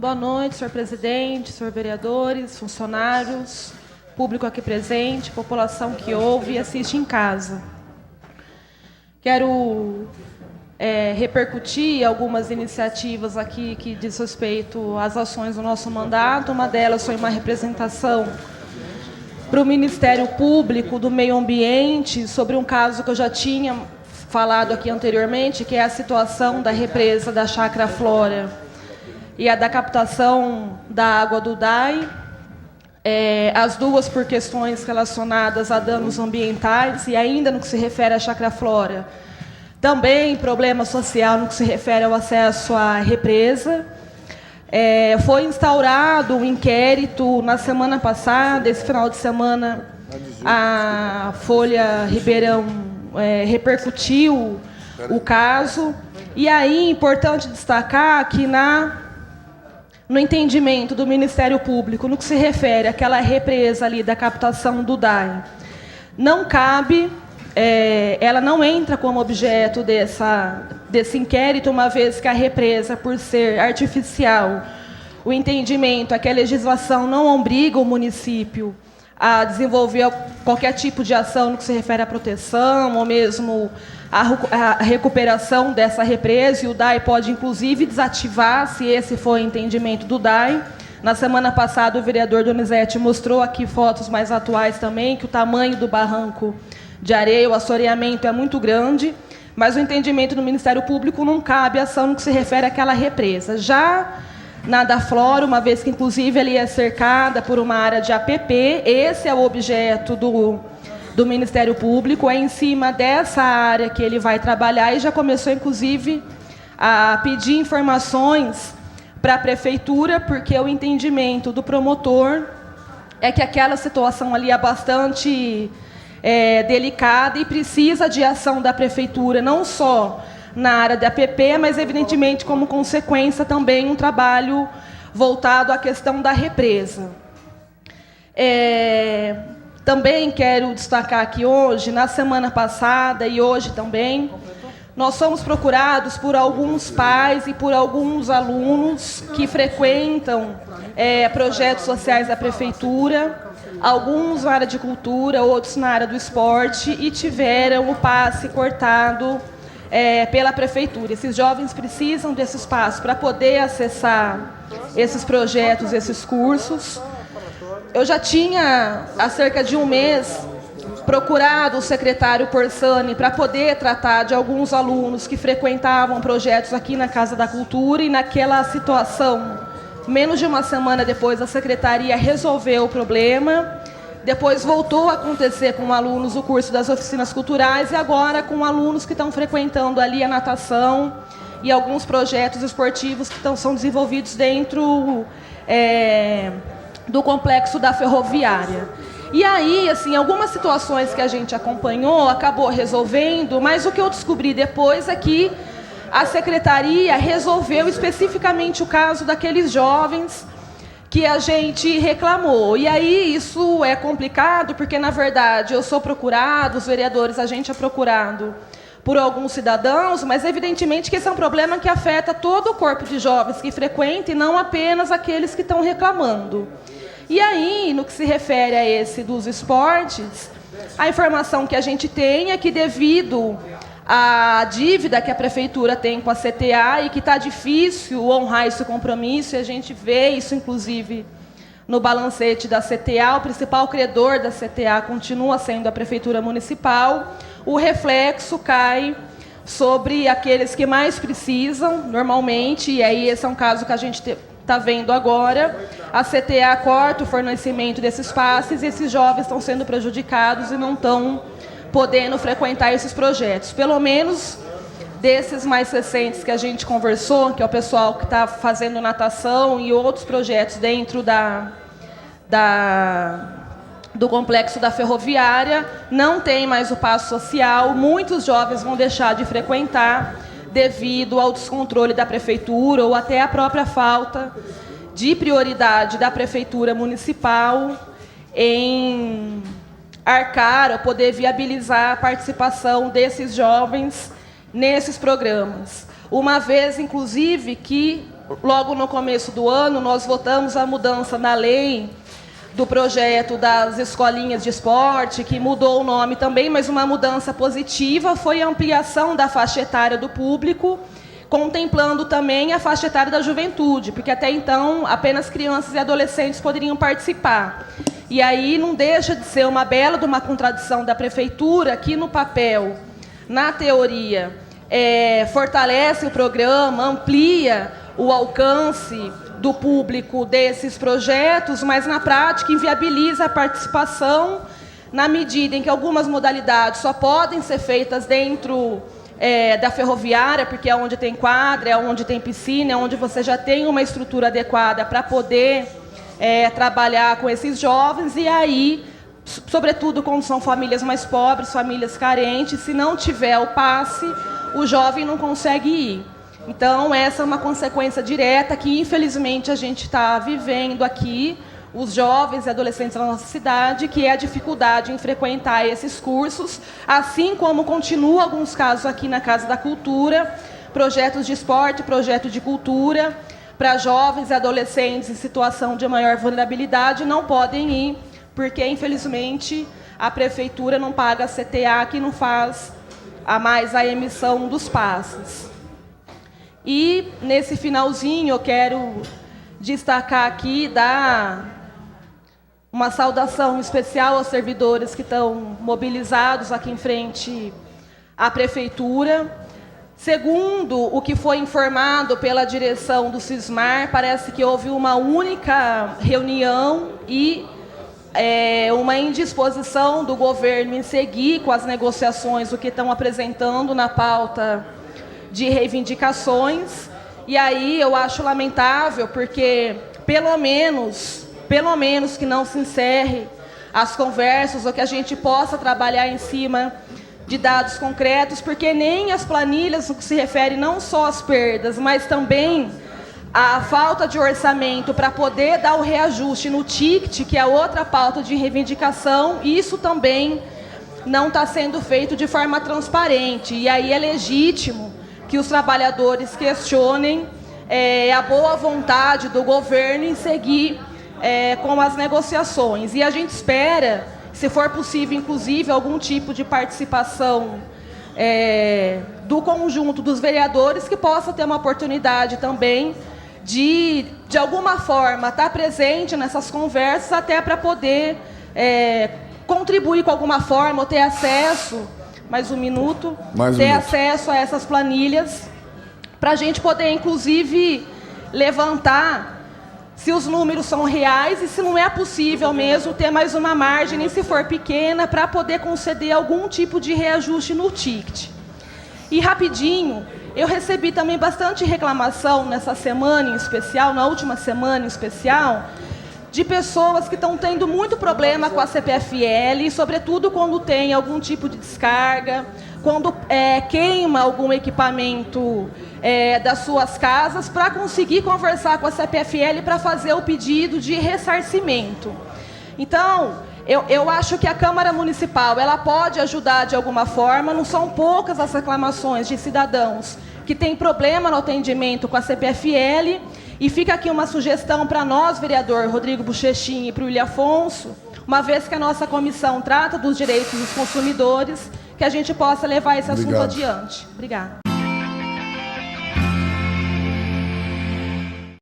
Boa noite, senhor presidente, senhor vereadores, funcionários, público aqui presente, população que ouve e assiste em casa. Quero repercutir algumas iniciativas aqui que diz respeito às ações do nosso mandato. Uma delas foi uma representação para o Ministério Público do Meio Ambiente sobre um caso que eu já tinha falado aqui anteriormente, que é a situação da represa da Chácara Flora e a da captação da água do DAI, as duas por questões relacionadas a danos ambientais, e ainda no que se refere à Chácara Flora, também problema social no que se refere ao acesso à represa. Foi instaurado um inquérito na semana passada, esse final de semana, a Folha Ribeirão repercutiu o caso. E aí, importante destacar que no entendimento do Ministério Público, no que se refere àquela represa ali da captação do DAI, não cabe, ela não entra como objeto desse inquérito, uma vez que a represa, por ser artificial, o entendimento é que a legislação não obriga o município a desenvolver qualquer tipo de ação no que se refere à proteção, ou mesmo a recuperação dessa represa, e o DAI pode, inclusive, desativar, se esse for o entendimento do DAI. Na semana passada, o vereador Donizete mostrou aqui fotos mais atuais também, que o tamanho do barranco de areia, o assoreamento é muito grande, mas o entendimento do Ministério Público não cabe ação no que se refere àquela represa. Já na da Flora, uma vez que, inclusive, ele é cercada por uma área de APP, esse é o objeto do Ministério Público, é em cima dessa área que ele vai trabalhar, e já começou, inclusive, a pedir informações para a Prefeitura, porque o entendimento do promotor é que aquela situação ali é bastante delicada e precisa de ação da Prefeitura, não só na área da APP, mas, evidentemente, como consequência também um trabalho voltado à questão da represa. Também quero destacar aqui hoje, na semana passada e hoje também, nós somos procurados por alguns pais e por alguns alunos que frequentam projetos sociais da Prefeitura, alguns na área de cultura, outros na área do esporte, e tiveram o passe cortado pela Prefeitura. Esses jovens precisam desse espaço para poder acessar esses projetos, esses cursos. Eu já tinha, há cerca de um mês, procurado o secretário Porsani para poder tratar de alguns alunos que frequentavam projetos aqui na Casa da Cultura, e naquela situação, menos de uma semana depois, a secretaria resolveu o problema. Depois voltou a acontecer com alunos o curso das oficinas culturais, e agora com alunos que estão frequentando ali a natação e alguns projetos esportivos que são desenvolvidos dentro do complexo da ferroviária. E aí, assim, algumas situações que a gente acompanhou, acabou resolvendo, mas o que eu descobri depois é que a secretaria resolveu especificamente o caso daqueles jovens que a gente reclamou. E aí isso é complicado, porque, na verdade, eu sou procurado, os vereadores, a gente é procurado por alguns cidadãos, mas, evidentemente, que esse é um problema que afeta todo o corpo de jovens que frequenta, e não apenas aqueles que estão reclamando. E aí, no que se refere a esse dos esportes, a informação que a gente tem é que, devido à dívida que a Prefeitura tem com a CTA, e que está difícil honrar esse compromisso, e a gente vê isso, inclusive, no balancete da CTA, o principal credor da CTA continua sendo a Prefeitura Municipal, o reflexo cai sobre aqueles que mais precisam, normalmente, e aí esse é um caso que a gente está vendo agora. A CTA corta o fornecimento desses passes, e esses jovens estão sendo prejudicados e não estão podendo frequentar esses projetos. Pelo menos desses mais recentes que a gente conversou, que é o pessoal que está fazendo natação e outros projetos dentro do complexo da ferroviária, não tem mais o passo social. Muitos jovens vão deixar de frequentar devido ao descontrole da Prefeitura, ou até a própria falta de prioridade da Prefeitura Municipal em arcar ou poder viabilizar a participação desses jovens nesses programas. Uma vez, inclusive, que logo no começo do ano, nós votamos a mudança na lei do projeto das escolinhas de esporte, que mudou o nome também, mas uma mudança positiva foi a ampliação da faixa etária do público, contemplando também a faixa etária da juventude, porque até então apenas crianças e adolescentes poderiam participar. E aí não deixa de ser uma bela de uma contradição da prefeitura, que no papel, na teoria, fortalece o programa, amplia o alcance do público desses projetos, mas na prática inviabiliza a participação, na medida em que algumas modalidades só podem ser feitas dentro da ferroviária, porque é onde tem quadra, é onde tem piscina, é onde você já tem uma estrutura adequada para poder trabalhar com esses jovens, e aí, sobretudo quando são famílias mais pobres, famílias carentes, se não tiver o passe, o jovem não consegue ir. Então, essa é uma consequência direta que, infelizmente, a gente está vivendo aqui, os jovens e adolescentes da nossa cidade, que é a dificuldade em frequentar esses cursos, assim como continua alguns casos aqui na Casa da Cultura, projetos de esporte, projeto de cultura, para jovens e adolescentes em situação de maior vulnerabilidade, não podem ir, porque, infelizmente, a prefeitura não paga a CTA, que não faz a emissão dos passes. E, nesse finalzinho, eu quero destacar aqui, dar uma saudação especial aos servidores que estão mobilizados aqui em frente à prefeitura. Segundo o que foi informado pela direção do Sismar, parece que houve uma única reunião e uma indisposição do governo em seguir com as negociações o que estão apresentando na pauta de reivindicações. E aí eu acho lamentável, porque pelo menos que não se encerre as conversas, ou que a gente possa trabalhar em cima de dados concretos, porque nem as planilhas, no que se refere não só às perdas, mas também à falta de orçamento para poder dar o reajuste no ticket, que é outra pauta de reivindicação, isso também não está sendo feito de forma transparente. E aí é legítimo que os trabalhadores questionem a boa vontade do governo em seguir com as negociações. E a gente espera, se for possível, inclusive, algum tipo de participação do conjunto dos vereadores, que possa ter uma oportunidade também de alguma forma, estar presente nessas conversas, até para poder contribuir com alguma forma, ou ter acesso, acesso a essas planilhas, para a gente poder, inclusive, levantar se os números são reais e se não é possível mesmo ter mais uma margem, nem se for pequena, para poder conceder algum tipo de reajuste no ticket. E rapidinho, eu recebi também bastante reclamação nessa semana em especial, na última semana em especial, de pessoas que estão tendo muito problema com a CPFL, sobretudo quando tem algum tipo de descarga, quando queima algum equipamento das suas casas, para conseguir conversar com a CPFL para fazer o pedido de ressarcimento. Então, eu acho que a Câmara Municipal ela pode ajudar de alguma forma. Não são poucas as reclamações de cidadãos que têm problema no atendimento com a CPFL. E fica aqui uma sugestão para nós, vereador Rodrigo Bochechin, e para o William Afonso, uma vez que a nossa comissão trata dos direitos dos consumidores, que a gente possa levar esse assunto adiante. Obrigada.